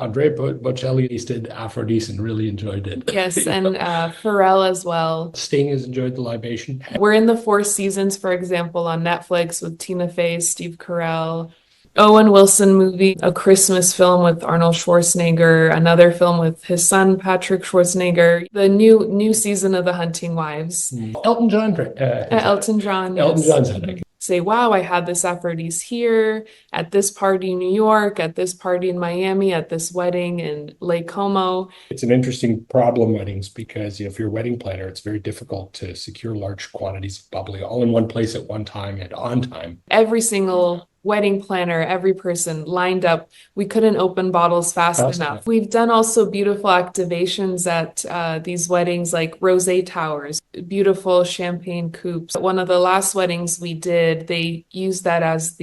Andrea Bocelli tasted Aphrodise and really enjoyed it. Yes, and Pharrell as well. Sting has enjoyed the libation. We're in the Four Seasons, for example, on Netflix with Tina Fey, Steve Carell. Owen Wilson movie, a Christmas film with Arnold Schwarzenegger, another film with his son Patrick Schwarzenegger, the new season of The Hunting Wives. Elton John Elton John, Elton yes. John's had it. Say, wow, I had this Aphrodise here, at this party in New York, at this party in Miami, at this wedding in Lake Como. It's an interesting problem, weddings, because if you're a wedding planner, it's very difficult to secure large quantities of bubbly all in one place at one time and on time. Every single wedding planner, every person lined up. We couldn't open bottles fast enough. We've done also beautiful activations at these weddings, like rosé towers, beautiful champagne coupes. One of the last weddings we did, they used that as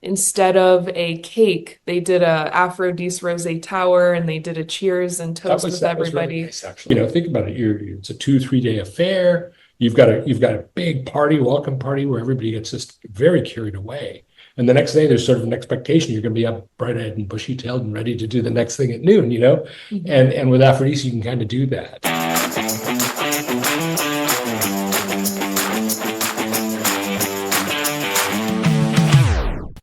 instead of a cake, they did a Aphrodise rosé tower, and they did a cheers and toast with everybody. Really nice, actually. Think about it. It's a 2-3 day affair. You've got a big party, welcome party, where everybody gets just very carried away. And the next day, there's sort of an expectation you're going to be up bright-eyed and bushy-tailed and ready to do the next thing at noon, Mm-hmm. And with Aphrodite, you can kind of do that.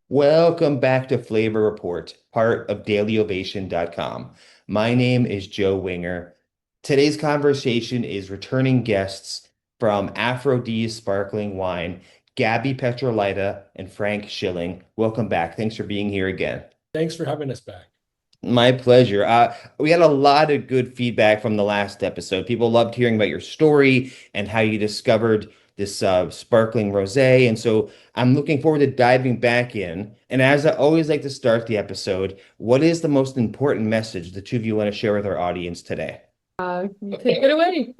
Welcome back to Flavor Report, part of dailyovation.com. My name is Joe Winger. Today's conversation is returning guests from Aphrodise Sparkling Wine, Gabi Petrylaite and Frank Schilling. Welcome back. Thanks for being here again. Thanks for having us back. My pleasure. We had a lot of good feedback from the last episode. People loved hearing about your story and how you discovered this sparkling rosé. And so I'm looking forward to diving back in. And as I always like to start the episode, what is the most important message the two of you want to share with our audience today? Take it away.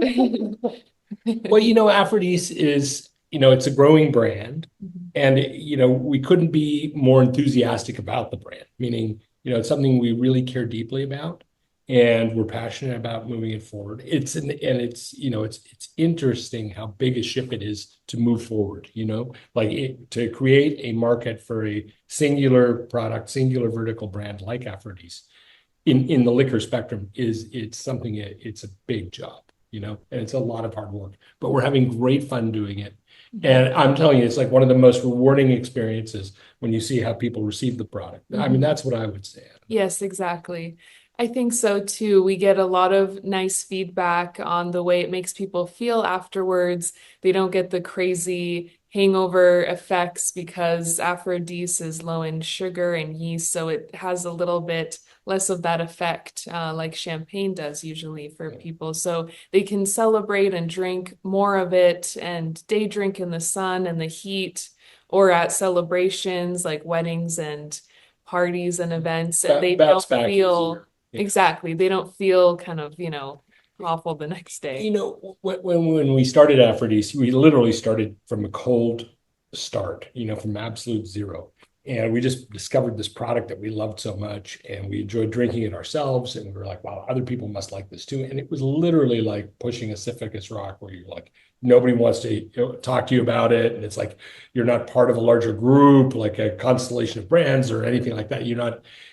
Well, Aphrodise is, it's a growing brand. And, we couldn't be more enthusiastic about the brand, meaning, it's something we really care deeply about. And we're passionate about moving it forward. It's interesting how big a ship it is to move forward, to create a market for a singular product, singular vertical brand like Aphrodise in the liquor spectrum it's a big job, and it's a lot of hard work, but we're having great fun doing it. And I'm telling you, it's like one of the most rewarding experiences when you see how people receive the product. I mean, that's what I would say. Yes, exactly. I think so too. We get a lot of nice feedback on the way it makes people feel afterwards. They don't get the crazy hangover effects because Aphrodise is low in sugar and yeast, so it has a little bit less of that effect, like champagne does usually for people. So they can celebrate and drink more of it and day drink in the sun and the heat, or at celebrations like weddings and parties and events. And they don't feel exactly. They don't feel kind of, awful the next day. When we started Aphrodise, we literally started from a cold start, from absolute zero. And we just discovered this product that we loved so much, and we enjoyed drinking it ourselves. And we were like, wow, other people must like this too. And it was literally like pushing a Sisyphus rock, where you're like, nobody wants to talk to you about it. And it's like, you're not part of a larger group, like a constellation of brands or anything like that. You're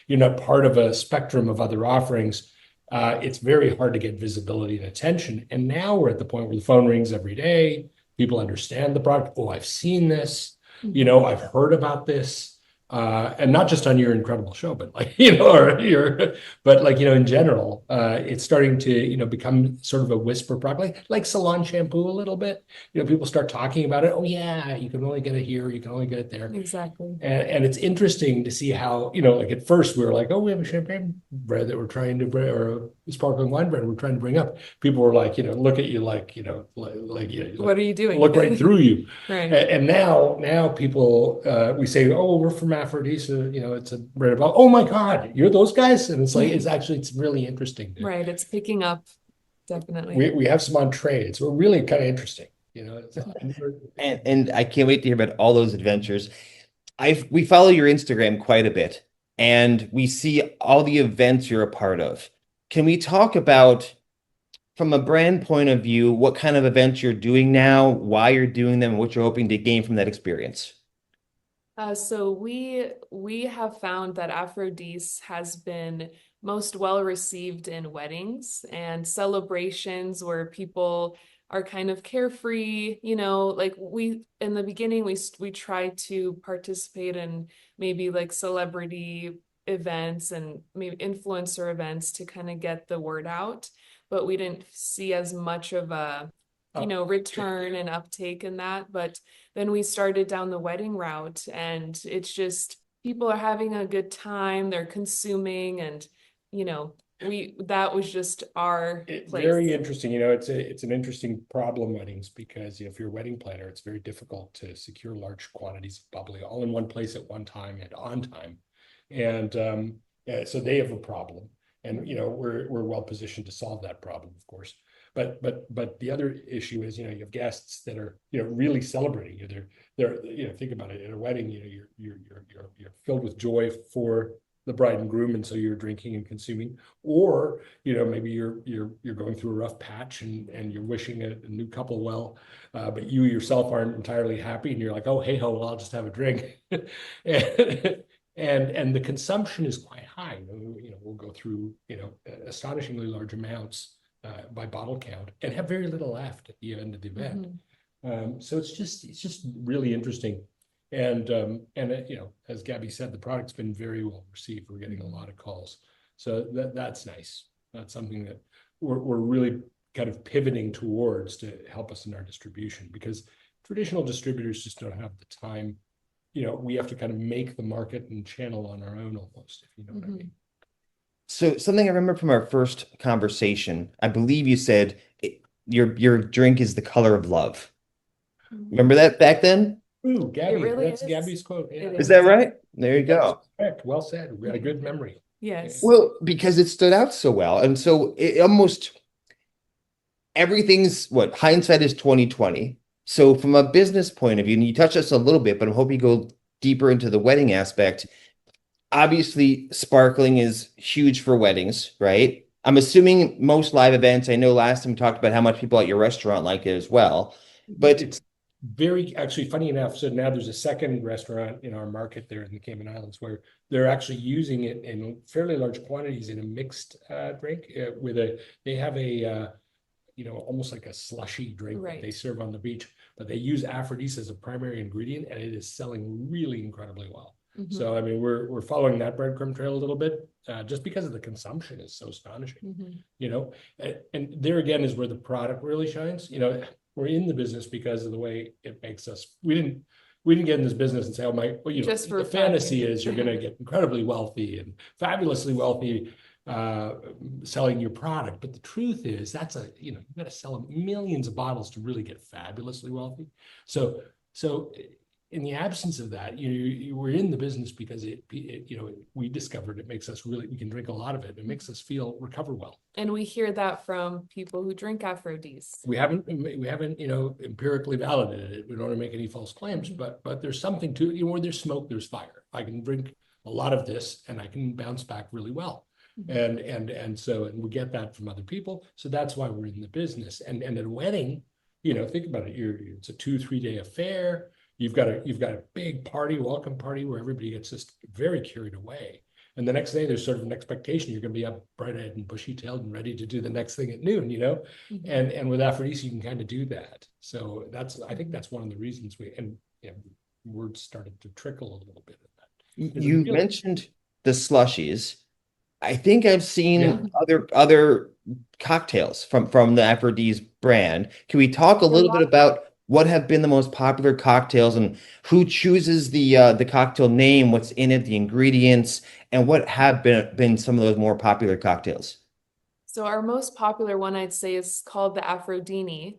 not part of a spectrum of other offerings. It's very hard to get visibility and attention. And now we're at the point where the phone rings every day. People understand the product. Oh, I've seen this. I've heard about this. And not just on your incredible show, but in general, it's starting to, become sort of a whisper product, like salon shampoo a little bit. People start talking about it. Oh yeah, you can only get it here. You can only get it there. Exactly. And it's interesting to see how, at first we were like, oh, we have a champagne brand that we're trying to bring, or a sparkling wine brand we're trying to bring up. People were like, look at you like, what are you doing? Look right through you. Right. And now people, we say, oh, we're from Aphrodise, it's a brand about, oh my God, you're those guys? And it's like, it's really interesting. Right, it's picking up, definitely. We have some on trade, so we're really kind of interesting, And I can't wait to hear about all those adventures. We follow your Instagram quite a bit, and we see all the events you're a part of. Can we talk about, from a brand point of view, what kind of events you're doing now, why you're doing them, and what you're hoping to gain from that experience? So we have found that Aphrodise has been most well received in weddings and celebrations where people are kind of carefree, you know, like we in the beginning we tried to participate in maybe like celebrity events and maybe influencer events to kind of get the word out, but we didn't see as much of a return and uptake in that. But then we started down the wedding route, and it's just people are having a good time, they're consuming, and that was just our place. Very interesting. It's an interesting problem, weddings, because if you're a wedding planner, it's very difficult to secure large quantities of bubbly all in one place at one time and on time. And yeah, so they have a problem. And we're well positioned to solve that problem, of course. But the other issue is, you have guests that are, really celebrating you. They're think about it, at a wedding, you're filled with joy for the bride and groom, and so you're drinking and consuming. Or maybe you're going through a rough patch, and you're wishing a new couple well, but you yourself aren't entirely happy, and you're like, oh, hey ho, well, I'll just have a drink. And the consumption is quite high. We'll go through astonishingly large amounts by bottle count, and have very little left at the end of the event. So it's just really interesting. And as Gabby said, the product's been very well received. We're getting a lot of calls, so that's nice. That's something that we're really kind of pivoting towards to help us in our distribution, because traditional distributors just don't have the time. We have to kind of make the market and channel on our own almost, if you know what I mean. So something I remember from our first conversation, I believe you said your drink is the color of love. Remember that back then? Ooh, Gabby, really that's is. Gabby's quote. Yeah. Is that right? There you go. Correct. Well said. We had a good memory. Yes. Well, because it stood out so well. And so it almost everything's what hindsight is 2020. So from a business point of view, and you touched us a little bit, but I'm hoping you go deeper into the wedding aspect. Obviously, sparkling is huge for weddings, right? I'm assuming most live events. I know last time we talked about how much people at your restaurant like it as well. But it's very actually funny enough. So now there's a second restaurant in our market there in the Cayman Islands where they're actually using it in fairly large quantities in a mixed drink they have a almost like a slushy drink that they serve on the beach, but they use Aphrodise as a primary ingredient, and it is selling really incredibly well. So I mean, we're following that breadcrumb trail a little bit, just because of the consumption is so astonishing. And there again is where the product really shines. We're in the business because of the way it makes us. We didn't get in this business and say, oh my, well, just for the fantasy is you're going to get incredibly wealthy and fabulously wealthy selling your product. But the truth is that's you've got to sell millions of bottles to really get fabulously wealthy. So in the absence of that, you were in the business because we discovered it makes us we can drink a lot of it. It makes us recover well. And we hear that from people who drink Aphrodise. We haven't empirically validated it. We don't want to make any false claims, but there's something to it. Where there's smoke, there's fire. I can drink a lot of this and I can bounce back really well. And we get that from other people. So that's why we're in the business. And at a wedding, think about it. It's a 2-3 day affair. You've got a big party, welcome party, where everybody gets just very carried away. And the next day, there's sort of an expectation you're going to be up bright-eyed and bushy-tailed and ready to do the next thing at noon, And with Aphrodise, you can kind of do that. So I think that's one of the reasons words started to trickle a little bit in that. You mentioned the slushies. I think I've seen other cocktails from the Aphrodise brand. Can we talk a little bit about what have been the most popular cocktails and who chooses the cocktail name, what's in it, the ingredients, and what have been some of those more popular cocktails? So our most popular one, I'd say, is called the Aphrodini.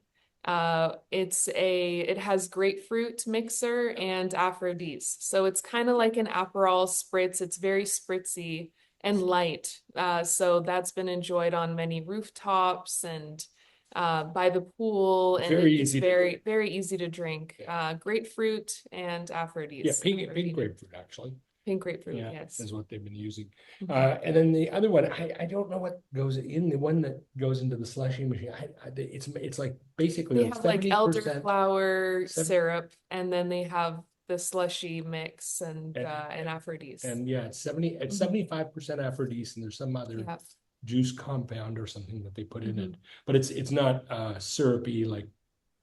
It has grapefruit mixer and Aphrodise. So it's kind of like an Aperol spritz. It's very spritzy and light. So that's been enjoyed on many rooftops and by the pool, and it's very, very easy to drink. Grapefruit and Aphrodite. Yeah, pink grapefruit, actually. Pink grapefruit, yes. Is what they've been using. And then the other one, I don't know what goes in the one that goes into the slushing machine. It's like basically they have like elderflower syrup, and then they have the slushy mix and Aphrodise. And yeah, it's 75% Aphrodise, and there's some other Yeah. juice compound or something that they put in it. Mhm. But it's not syrupy like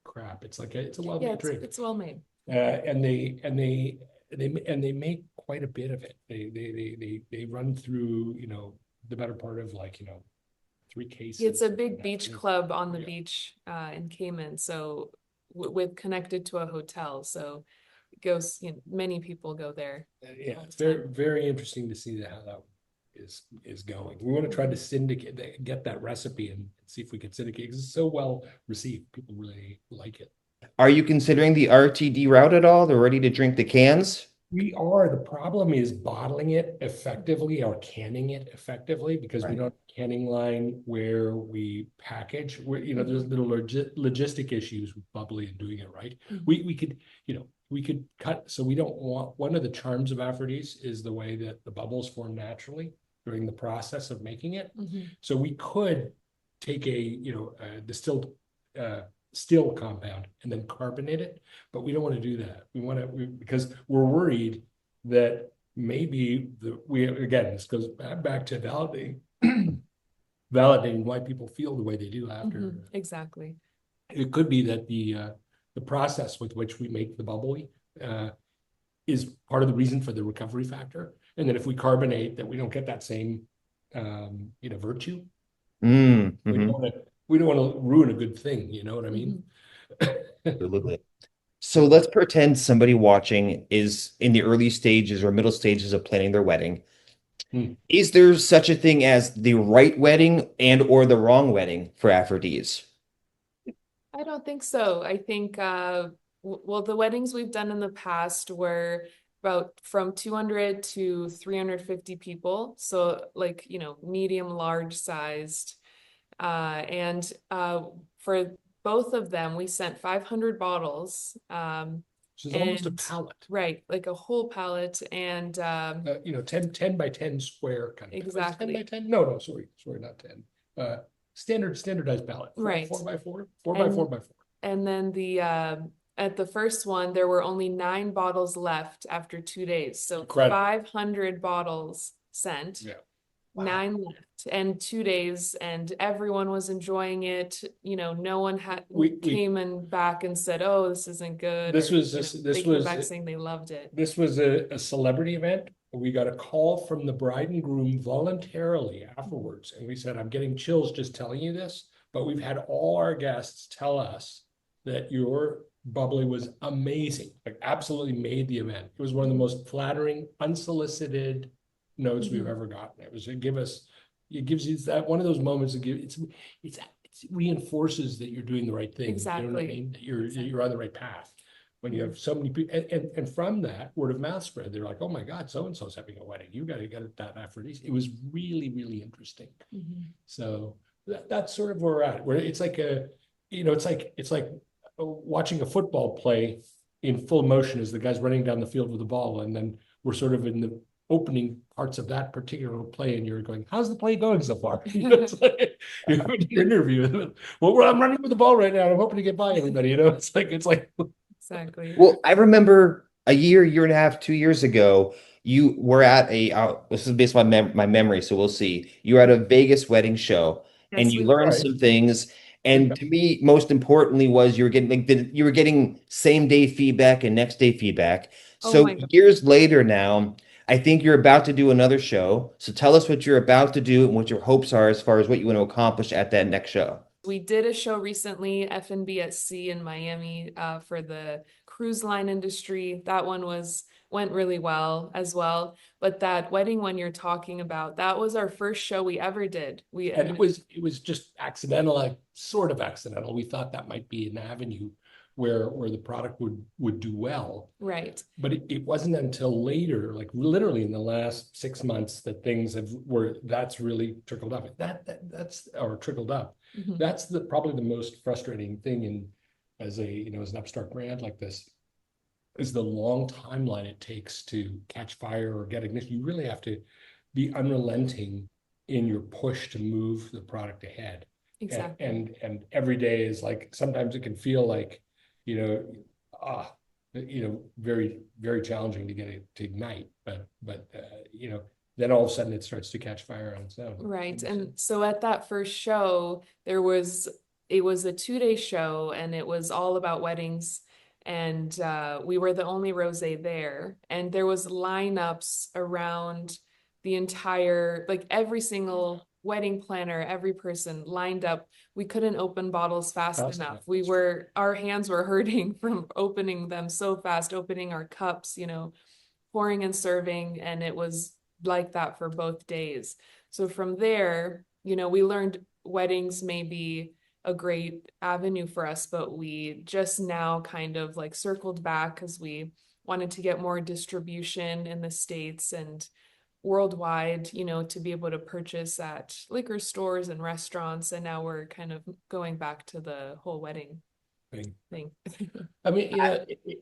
crap. It's like it's a Yeah, well-made drink. it's well made. And they make quite a bit of it. They run through, you know, the better part of like, you know, 3 cases. It's a big beach Yeah. club on the Yeah. beach in Cayman, so with connected to a hotel, so it goes, you know, many people go there. Yeah, all it's the very, time. very interesting to see how that is going. We want to try to syndicate, get that recipe and see if we can syndicate, because it's so well received. People really like it. Are you considering the RTD route at all? They're ready to drink the cans? We are. The problem is bottling it effectively or canning it effectively, because we Right. don't have a canning line where we package. Where, you know, there's little logistic issues with bubbly and doing it right. Mhm. We could, you know, we could cut. So we don't want, one of the charms of Aphrodite is the way that the bubbles form naturally during the process of making it. Mhm. So we could take a, you know, a distilled still compound and then carbonate it, but we don't want to do that. We want to, because we're worried that maybe again, this goes back to validating why people feel the way they do after. Mhm. Exactly. It could be that the process with which we make the bubbly is part of the reason for the recovery factor, and that if we carbonate, that we don't get that same you know, virtue. Mm, We don't mhm. want to ruin a good thing, you know what I mean? Absolutely. So let's pretend somebody watching is in the early stages or middle stages of planning their wedding. Hmm. Is there such a thing as the right wedding and or the wrong wedding for Aphrodite? I don't think so. I think, well, the weddings we've done in the past were about from 200 to 350 people. So like, you know, medium, large sized. And for both of them, we sent 500 bottles. Which is almost a And pallet. right, like a whole pallet. And You know, 10 by 10 square kind of. Exactly. 10 by 10? No, sorry, not 10. Standardized pallet. Right. 4 by 4, 4 by 4 by 4. And then at the first one, there were only 9 bottles left after 2 days. So Incredible. 500 bottles sent, Yeah. Wow. 9 left, and 2 days, and everyone was enjoying it. You know, no one came and back and said, "Oh, this isn't good." This or, was you know, this they came was back saying they loved it. This was a celebrity event. We got a call from the bride and groom voluntarily afterwards, and we said, "I'm getting chills just telling you this, but we've had all our guests tell us that your bubbly was amazing, like absolutely made the event. It was one of the most flattering, unsolicited notes we've ever gotten. It gives you that one of those moments that it reinforces that you're doing the right thing. Exactly. You know what I mean? That you're on the right path. When you have so many people, and from that word of mouth spread, they're like, "Oh my God, so and so's having a wedding. You got to get that Aphrodite." It was really, really interesting. So that's sort of where we're at. Where it's like it's like watching a football play in full motion as the guy's running down the field with the ball, and then we're sort of in the opening parts of that particular play, and you're going, "How's the play going so far?" You know, it's like you're having an interview. Well, I'm running with the ball right now. I'm hoping to get by everybody. You know, it's like Exactly. Well, I remember a year and a half, 2 years ago, you were at this is based on my memory, so we'll see. You were at a Vegas wedding show and Yes, you we learned Right. some things. And to me, most importantly, was you were getting you were getting same day feedback and next day feedback. Oh So my God. years later now, I think you're about to do another show. So tell us what you're about to do and what your hopes are as far as what you want to accomplish at that next show. We did a show recently, F&B at Sea in Miami, for the cruise line industry. That one went really well as well. But that wedding one you're talking about, that was our first show we ever did. And it was just accidental, like sort of accidental. We thought that might be an avenue where the product would do well. Right. But it wasn't until later, like literally in the last 6 months, that things that's really trickled up. That's or trickled up. That's probably the most frustrating thing as an upstart brand like this, is the long timeline it takes to catch fire or get ignition. You really have to be unrelenting in your push to move the product ahead. Exactly. And every day is like, sometimes it can feel like, you know, very, very challenging to get it to ignite. But then all of a sudden it starts to catch fire on its own. Right. And so at that first show, it was a 2-day show and it was all about weddings. And we were the only rosé there. And there was lineups around the entire, like every single wedding planner, every person lined up. We couldn't open bottles fast enough. Our hands were hurting from opening them so fast, opening our cups, pouring and serving. And it was like that for both days. So from there, we learned weddings may be a great avenue for us, but we just now kind of like circled back because we wanted to get more distribution in the States and worldwide, to be able to purchase at liquor stores and restaurants. And now we're kind of going back to the whole wedding thing. I mean,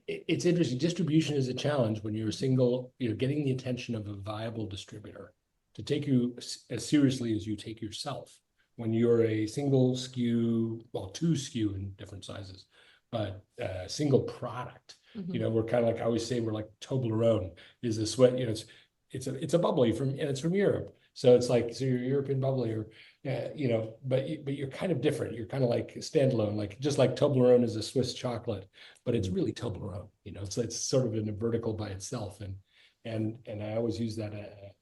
it's interesting. Distribution is a challenge when you're a single, getting the attention of a viable distributor to take you as seriously as you take yourself. When you're a single SKU, well, 2 SKU in different sizes, but single product, we're kind of like I always say, we're like Toblerone is a sweat, it's a bubbly and it's from Europe. So it's like, so you're European bubbly or, but you're kind of different. You're kind of like standalone, like just like Toblerone is a Swiss chocolate, but it's really Toblerone, so it's sort of in a vertical by itself. And I always use that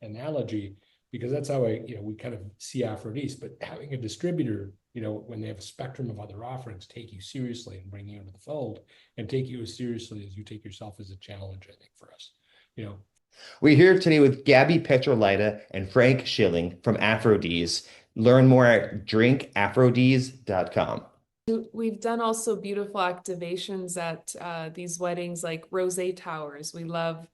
analogy because that's how we kind of see Aphrodise, but having a distributor, when they have a spectrum of other offerings, take you seriously and bring you into the fold and take you as seriously as you take yourself as a challenge, I think for us, We're here today with Gabi Petrylaite and Frank Schilling from Aphrodise. Learn more at drinkaphrodise.com. We've done also beautiful activations at these weddings, like rosé towers. We love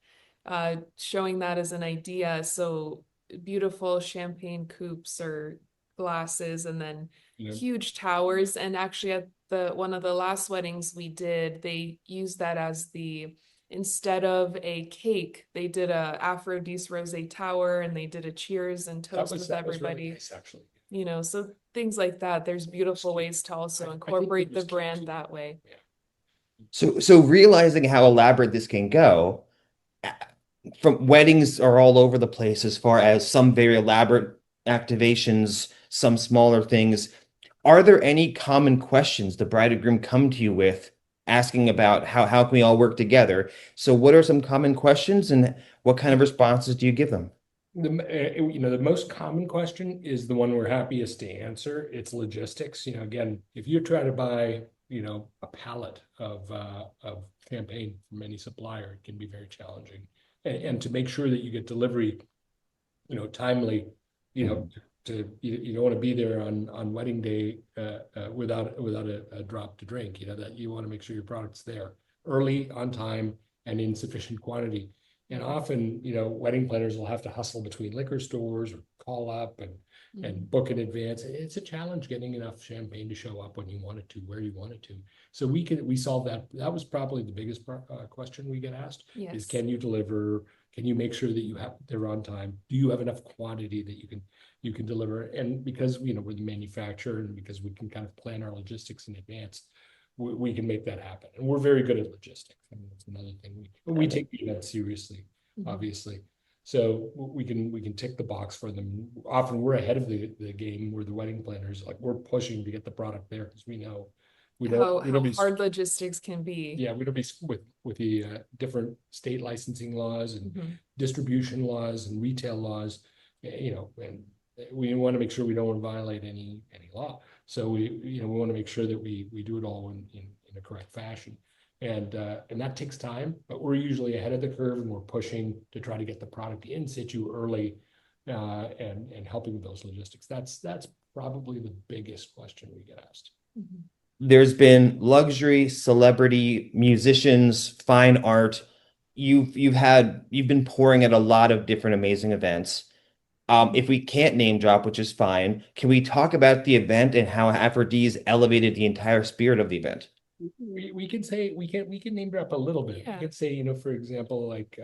showing that as an idea. So beautiful champagne coupes or glasses, and then huge towers. And actually, at one of the last weddings we did, they used that as instead of a cake, they did a Aphrodise rosé tower, and they did a cheers and toast with everybody. Really nice, actually. So things like that. There's beautiful ways to also incorporate the brand that way. Yeah. So realizing how elaborate this can go, from weddings are all over the place as far as some very elaborate activations, some smaller things. Are there any common questions the bride and groom come to you with, asking about how can we all work together? So what are some common questions and what kind of responses do you give them? The most common question is the one we're happiest to answer. It's logistics. Again, if you try to buy, a pallet of champagne from any supplier, it can be very challenging. And to make sure that you get delivery, timely, you don't want to be there on wedding day without a drop to drink. That you want to make sure your product's there early, on time, and in sufficient quantity. And often, wedding planners will have to hustle between liquor stores or call up and book in advance. It's a challenge getting enough champagne to show up when you want it to, where you want it to. So we solve that. That was probably the biggest question we get asked is, can you deliver? Can you make sure that they're on time? Do you have enough quantity that you can deliver? And because we're the manufacturer and because we can kind of plan our logistics in advance, we can make that happen. And we're very good at logistics. I mean, that's another thing. We take that seriously, obviously. So we can tick the box for them. Often we're ahead of the game. We're the wedding planners. Like we're pushing to get the product there because we know how hard logistics can be. Yeah, we don't be with the different state licensing laws and distribution laws and retail laws, and we want to make sure we don't violate any law. So we want to make sure that we do it all in a correct fashion. And that takes time, but we're usually ahead of the curve and we're pushing to try to get the product in situ early and helping with those logistics. That's probably the biggest question we get asked. There's been luxury, celebrity, musicians, fine art. You've been pouring at a lot of different amazing events. If we can't name drop, which is fine, can we talk about the event and how Aphrodise elevated the entire spirit of the event? We can say we can name drop a little bit. We can say, for example, like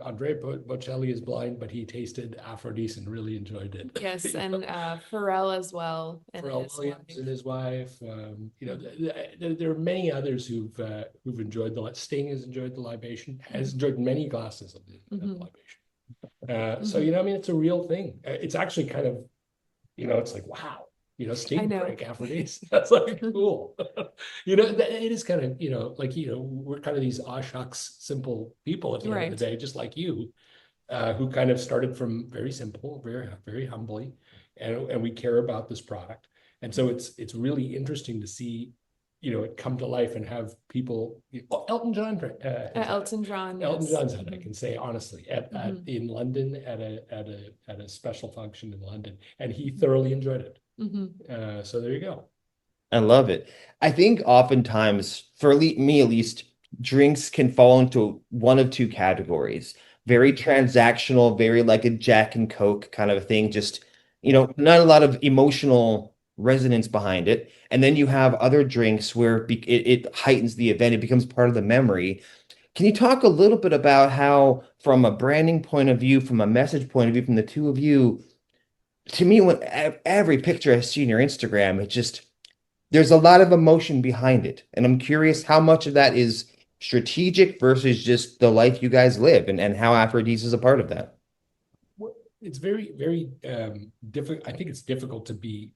Andrea Bocelli is blind, but he tasted Aphrodise and really enjoyed it. Yes, You know? and Pharrell as well, and Pharrell his Williams wife. and his wife. There are many others who've enjoyed Sting has enjoyed the libation, has enjoyed many glasses of the Mhm. libation. So Mhm. I mean, it's a real thing. It's actually kind of, it's like, wow, I Sting know. drank Aphrodite. That's like cool. It is kind of, like, we're kind of these aw shucks simple people at the end of the Right. day, just like you, who kind of started from very simple, very, very humbly, and we care about this product. And so it's really interesting to see, it come to life and have people. Elton John has had it. Elton John, Elton yes. John's had it, I can say honestly, in London at a special function in London, and he thoroughly enjoyed it. So there you go. I love it. I think oftentimes, for me at least, drinks can fall into one of two categories. Very transactional, very like a Jack and Coke kind of a thing, just, not a lot of emotional resonance behind it. And then you have other drinks where it heightens the event, it becomes part of the memory. Can you talk a little bit about how, from a branding point of view, from a message point of view, from the two of you, to me, when every picture I see on your Instagram, it just there's a lot of emotion behind it. And I'm curious how much of that is strategic versus just the life you guys live and how Aphrodite is a part of that. It's very, very difficult. I think it's difficult to be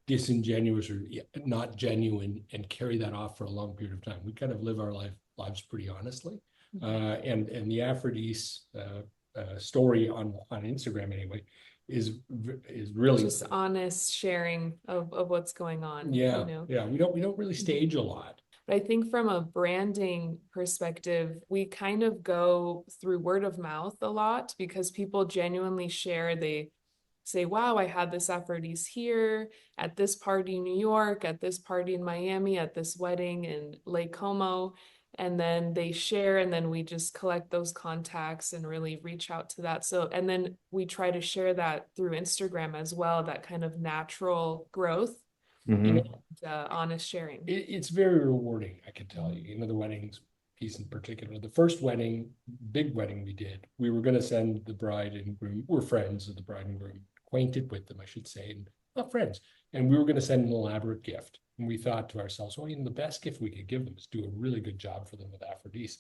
disingenuous or not genuine and carry that off for a long period of time. We kind of live our lives pretty honestly. And the Aphrodite story on Instagram anyway is really Just honest sharing of what's going on, yeah. We don't really stage a lot. But I think from a branding perspective, we kind of go through word of mouth a lot because people genuinely share. They say, wow, I had this Aphrodite here at this party in New York, at this party in Miami, at this wedding in Lake Como. And then they share, and then we just collect those contacts and really reach out to that. So, and then we try to share that through Instagram as well, that kind of natural growth and Hmm. honest sharing. It's very rewarding, I can tell you. The weddings piece in particular. The first big wedding we did, we were going to send the bride and groom. We're friends of the bride and groom, acquainted with them, I should say, and not friends. And we were going to send an elaborate gift. And we thought to ourselves, well, the best gift we could give them is do a really good job for them with Aphrodite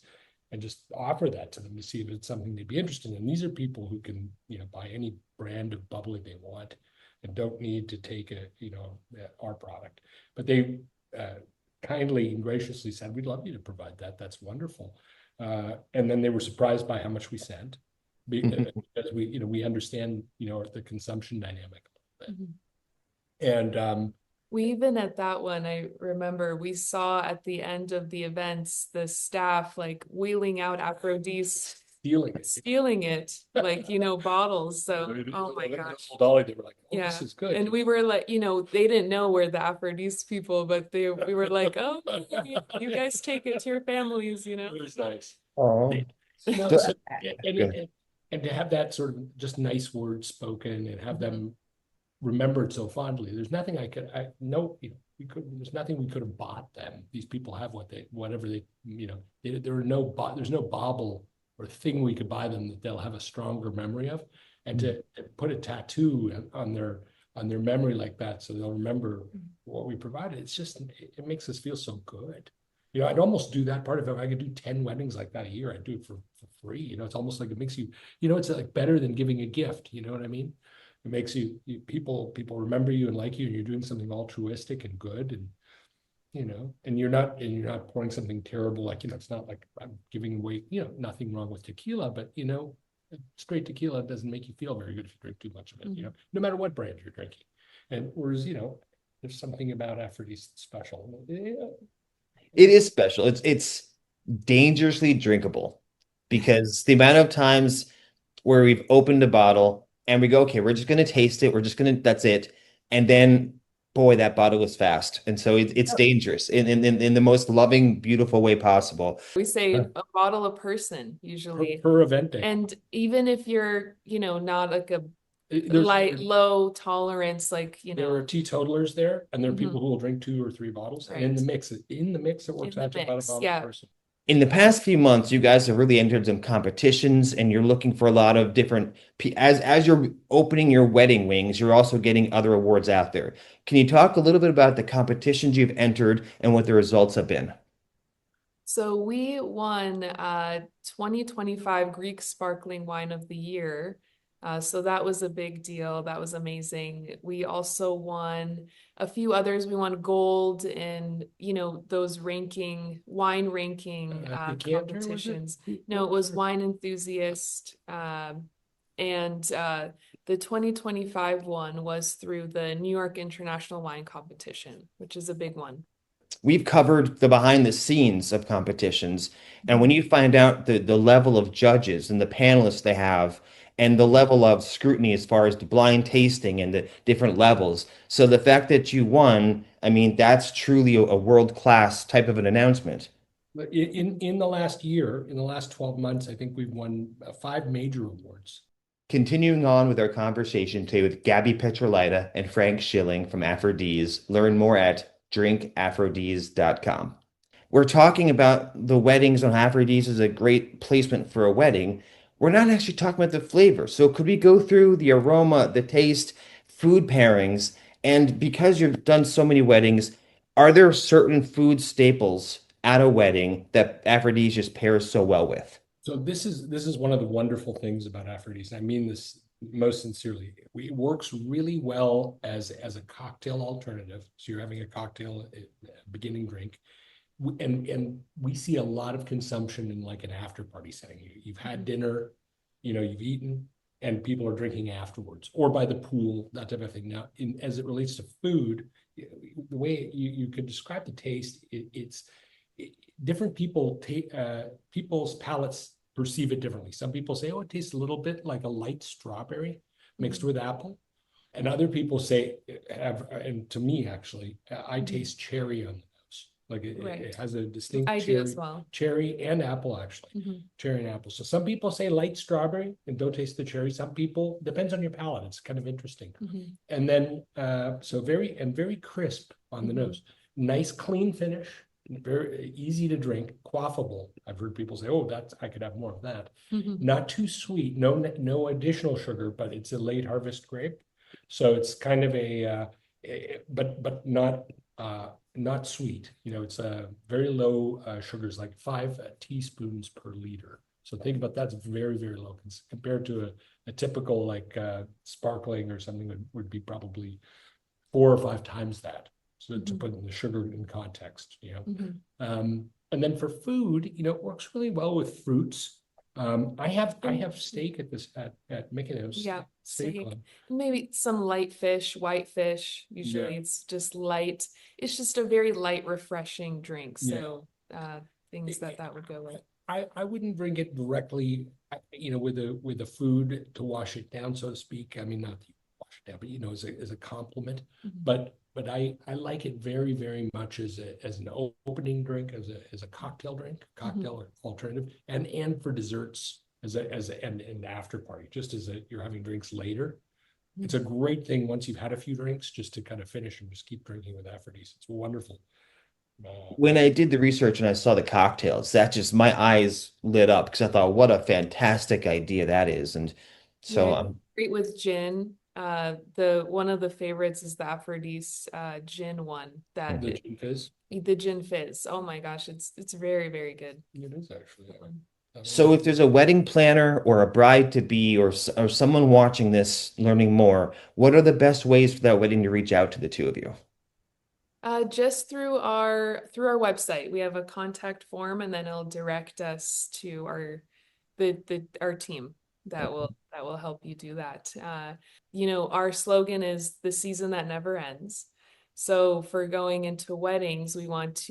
and just offer that to them to see if it's something they'd be interested in. And these are people who can, buy any brand of bubbly they want and don't need to take our product. But they kindly and graciously said, we'd love you to provide that. That's wonderful. And then they were surprised by how much we sent because we understand, the consumption dynamic a little bit. And we even at that one, I remember we saw at the end of the events, the staff like wheeling out Aphrodite, stealing it, like, bottles. So, oh my gosh. Dolly, they were like, oh, Yeah. this is good. And we were like, they didn't know we're the Aphrodite people, but we were like, oh, you guys take it to your families, It was nice. Oh, So, and to have that sort of just nice words spoken and have them remembered so fondly. There's nothing there's nothing we could have bought them. These people have whatever they, there's no bauble or thing we could buy them that they'll have a stronger memory of. And to put a tattoo on their memory like that, so they'll remember what we provided. It makes us feel so good. I'd almost do that part if I could do 10 weddings like that a year. I'd do it for free. It's almost like it makes you, it's like better than giving a gift. You know what I mean? It makes people remember you and like you, and you're doing something altruistic and good, and you're not pouring something terrible. Like, it's not like I'm giving away, nothing wrong with tequila, but straight tequila doesn't make you feel very good if you drink too much of it, no matter what brand you're drinking. And whereas, there's something about Aphrodite that's special. it is special. It's dangerously drinkable because the amount of times where we've opened a bottle and we go, okay, we're just going to taste it. That's it. And then, boy, that bottle was fast. And so it's dangerous in the most loving, beautiful way possible. We say a bottle a person usually. Per event day. And even if you're, not like a low tolerance, like, there are teetotalers there, and there are people who will drink 2 or 3 bottles. Right. And in the mix, it works out to about a bottle per person. In the past few months, you guys have really entered some competitions, and you're looking for a lot of different. As you're opening your wedding wings, you're also getting other awards out there. Can you talk a little bit about the competitions you've entered and what the results have been? So we won 2025 Greek Sparkling Wine of the Year. So that was a big deal. That was amazing. We also won a few others. We won gold in, those wine ranking Decanter, was it? competitions. No, it was Wine Enthusiast. And the 2025 one was through the New York International Wine Competition, which is a big one. We've covered the behind the scenes of competitions, and when you find out the level of judges and the panelists they have, and the level of scrutiny as far as the blind tasting and the different levels. So the fact that you won, I mean, that's truly a world-class type of an announcement. But in the last year, in the last 12 months, I think we've won 5 major awards. Continuing on with our conversation today with Gabi Petrylaite and Frank Schilling from Aphrodise. Learn more at drinkaphrodise.com. We're talking about the weddings on Aphrodise as a great placement for a wedding. We're not actually talking about the flavor. So could we go through the aroma, the taste, food pairings? And because you've done so many weddings, are there certain food staples at a wedding that Aphrodite just pairs so well with? So this is one of the wonderful things about Aphrodite. I mean this most sincerely. It works really well as a cocktail alternative. So you're having a cocktail, a beginning drink, and we see a lot of consumption in like an after party setting. You've had dinner, you've eaten, and people are drinking afterwards, or by the pool, that type of thing. Now, as it relates to food, the way you could describe the taste, different people's palates perceive it differently. Some people say, oh, it tastes a little bit like a light strawberry mixed with apple. And other people say, and to me, actually, I taste cherry on the nose. Like Right. it has a distinct I do as well. cherry and apple, actually. Cherry and apple. So some people say light strawberry and don't taste the cherry. Some people, depends on your palate. It's kind of interesting. And then, very crisp on the nose. Nice, clean finish. Very easy to drink, quaffable. I've heard people say, "Oh, I could have more of that." Not too sweet, no additional sugar, but it's a late harvest grape, so it's kind of but not sweet. It's a very low sugars, like 5 teaspoons per liter. So think about that's very, very low compared to a typical like sparkling or something that would be probably 4 or 5 times that. So to put the sugar in context, and then for food, it works really well with fruits. I have steak at Mykonos. Yeah, Steak steak. Club. Maybe some light fish, white fish. Usually it's just light. It's just a very light, refreshing drink. So things that would go with. I wouldn't drink it directly, with the food to wash it down, so to speak. I mean, not that you wash it down, but as a compliment. But I like it very, very much as an opening drink, as a cocktail drink, cocktail alternative, and for desserts and after party, just you're having drinks later. It's a great thing once you've had a few drinks, just to kind of finish and just keep drinking with Aphrodite. It's wonderful. When I did the research and I saw the cocktails, that just my eyes lit up because I thought, what a fantastic idea that is. And so Great with gin. The one of the favorites is the Aphrodise gin one. The gin fizz. The gin fizz. Oh my gosh, it's very, very good. It is actually. So if there's a wedding planner or a bride to be or someone watching this learning more, what are the best ways for that wedding to reach out to the two of you? Just through our website. We have a contact form, and then it'll direct us to our team that will help you do that. Our slogan is the season that never ends. So for going into weddings, we want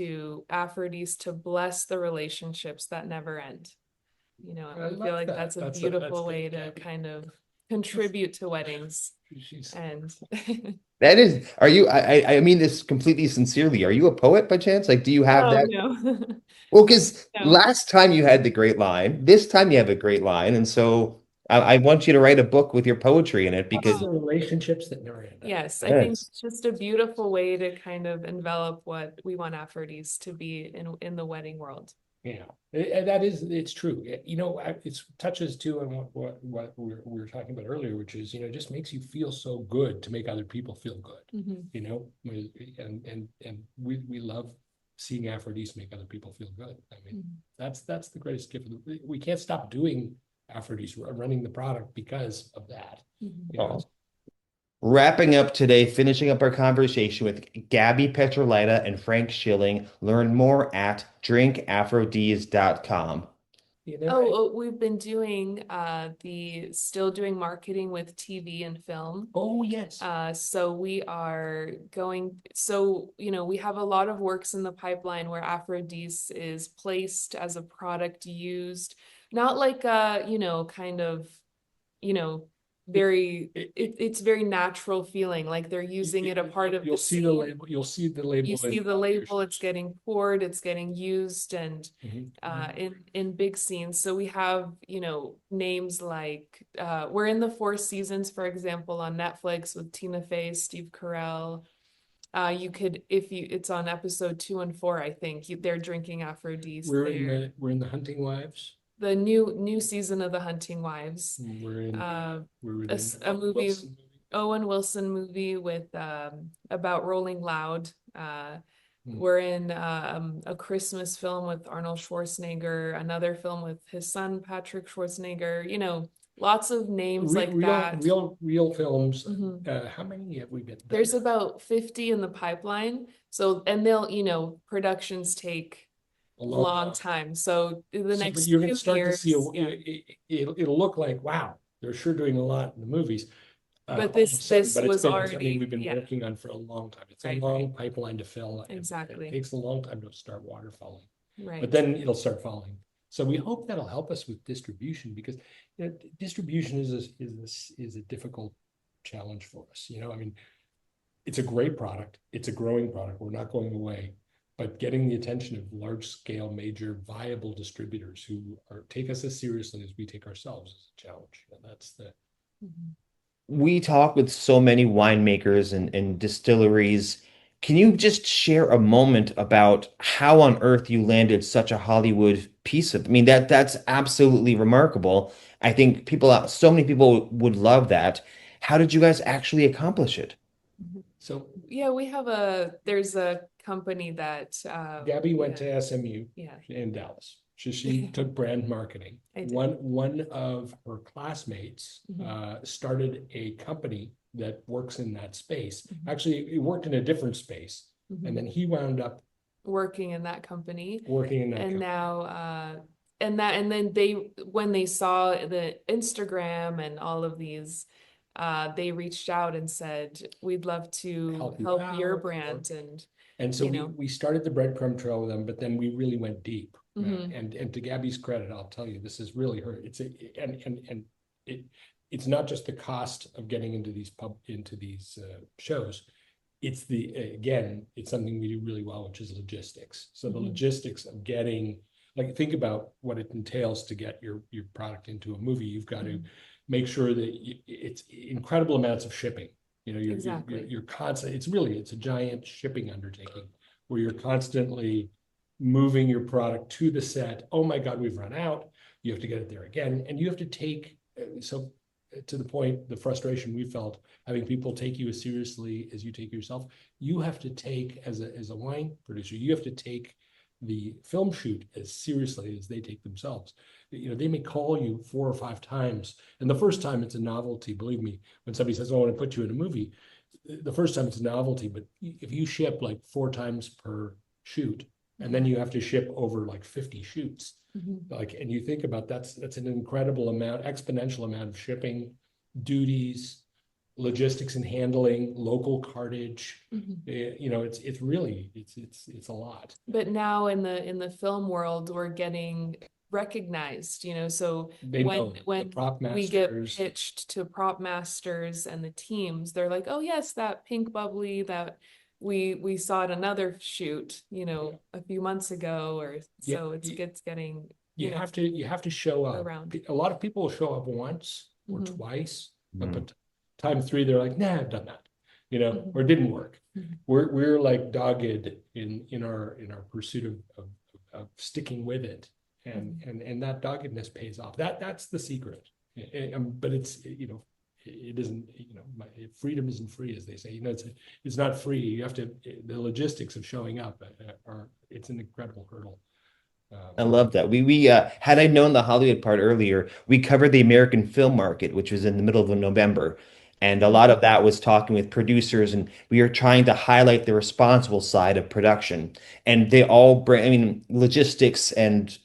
Aphrodite to bless the relationships that never end. I feel like that's a beautiful way to kind of contribute to weddings. And that is, I mean this completely sincerely. Are you a poet by chance? Like, do you have that? No. Well, because No. last time you had the great line, this time you have a great line. And so I want you to write a book with your poetry in it because relationships that never end. Yes, I think it's just a beautiful way to kind of envelop what we want Aphrodite to be in the wedding world. Yeah, and that is, it's true. You know, it's touches too on what we were talking about earlier, which is, you know, it just makes you feel so good to make other people feel good. Mhm. You know, and we love seeing Aphrodite make other people feel good. I mean, Mhm. that's the greatest gift. We can't stop doing Aphrodite, running the product because of that. Mhm. You know, Oh. Wrapping up today, finishing up our conversation with Gabi Petrylaite and Frank Schilling. Learn more at drinkaphrodise.com. you know, Oh, we've been doing still doing marketing with TV and film. oh yes. So we are going, so, you know, we have a lot of works in the pipeline where Aphrodise is placed as a product used, not like you know, kind of, you know, very, it's very natural feeling, like they're using it a part of You'll the see the scene. label. You'll see the label. You see the label, it's getting poured, it's getting used, and in big scenes. So we have, you know, names like we're in the Four Seasons, for example, on Netflix with Tina Fey, Steve Carell. You could, if you, it's on episode 2 and 4, I think. They're drinking Aphrodite there. We're in the Hunting Wives. The new season of The Hunting Wives. We're in we're A, in a movie, Wilson movie. Owen Wilson movie with about Rolling Loud. Hmm. We're in a Christmas film with Arnold Schwarzenegger, another film with his son Patrick Schwarzenegger. You know, lots of names like that. Real films. Mhm. How many have we been? There's about 50 in the pipeline. So, and they'll, you know, productions take A a long long time. So the So, but next you're going few to start to see years, it'll look like, wow, they're sure doing a lot in the movies. but All of a sudden, but was it's something already, we've been yeah, working on for a long time. It's a right, long pipeline to fill. And exactly, it takes a long time to start waterfalling, but right. then it'll start falling. So we hope that'll help us with distribution, because you know, distribution is a difficult challenge for us. You know, I mean, it's a great product. It's a growing product. We're not going away, but getting the attention of large scale, major, viable distributors who take us as seriously as we take ourselves is a challenge. And that's the Mhm. We talk with so many winemakers and distilleries. Can you just share a moment about how on earth you landed such a Hollywood piece of? I mean, that's absolutely remarkable. I think so many people would love that. How did you guys actually accomplish it? so. Yeah, there's a company that Gabby went yeah, to SMU yeah, in Dallas. She took brand marketing. I did. One of her classmates Mhm. started a company that works in that space. Mhm. Actually, it worked in a different space, and then Mhm. he wound up Working in that company. working in that And company. now and then when they saw the Instagram and all of these, they reached out and said, we'd love to Help you help your out, brand, and so you know. we started the breadcrumb trail with them, but then we really went deep. Mhm. And to Gabby's credit, I'll tell you, this is really her. And it it's not just the cost of getting into these shows. It's it's something we do really well, which is logistics. So the Mhm. logistics of getting, like, think about what it entails to get your product into a movie. You've got to Mhm. make sure that it's incredible amounts of shipping. You know, Exactly. you're constant. It's a giant shipping undertaking where you're constantly moving your product to the set. Oh my God, we've run out. You have to get it there again, and you have to take so to the point, the frustration we felt having people take you as seriously as you take yourself. You have to take, as a wine producer, you have to take the film shoot as seriously as they take themselves. You know, they may call you 4 or 5 times, and the first time it's a novelty. Believe me, when somebody says, "Oh, I want to put you in a movie," the first time it's a novelty. But if you ship like 4 times per shoot, and then you have to ship over like 50 shoots, Mhm. like, and you think about that's an incredible amount, exponential amount of shipping, duties, logistics and handling, local cartage. Mhm. You know, it's really it's a lot. But now in the film world, we're getting recognized, you know, so They know the when prop we get masters. pitched to prop masters and the teams, they're like, oh yes, that pink bubbly that we saw at another shoot, you know, a few months ago, or Yeah, so it's getting, you you know, you have to show up. around. A lot of people will show up once or Mhm. twice, but Mm. time three they're like, nah, I've done that, you know, Mhm. or it didn't work. Mhm. We're like dogged in our pursuit of sticking with it, and that doggedness pays off. That's the secret. But it's, it isn't, freedom isn't free, as they say. It's not free. You have to, the logistics of showing up it's an incredible hurdle. I love that. We had I known the Hollywood part earlier, we covered the American film market, which was in the middle of November. And a lot of that was talking with producers, and we are trying to highlight the responsible side of production. And they all bring, I mean, logistics and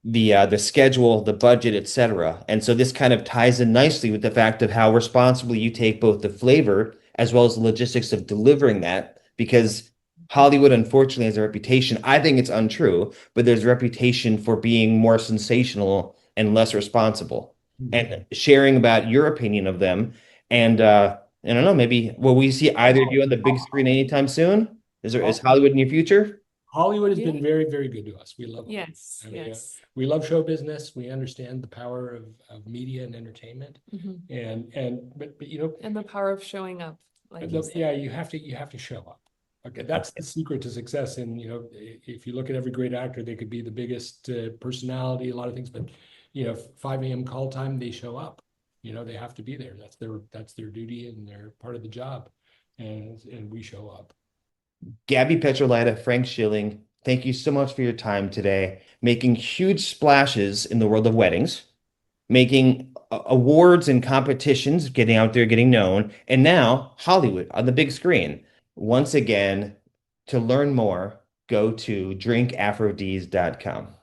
the schedule, the budget, etc. And so this kind of ties in nicely with the fact of how responsibly you take both the flavor as well as the logistics of delivering that, because Hollywood unfortunately has a reputation. I think it's untrue, but there's a reputation for being more sensational and less responsible. And sharing about your opinion of them, and I don't know, maybe will we see either of you on the big screen anytime soon? Is Hollywood in your future? Hollywood has Yeah. been very, very good to us. We love it. Yes, I mean, yes. we love show business. We understand the power of media and entertainment, Mhm. but And the power of showing up, like you said. yeah, you have to show up. Okay, that's the secret to success. And if you look at every great actor, they could be the biggest personality, a lot of things, but 5 a.m. call time, they show up. They have to be there. That's their duty, and they're part of the job, and we show up. Gabi Petrylaite, Frank Schilling, thank you so much for your time today, making huge splashes in the world of weddings, making awards and competitions, getting out there, getting known, and now Hollywood on the big screen. Once again, to learn more, go to drinkaphrodise.com.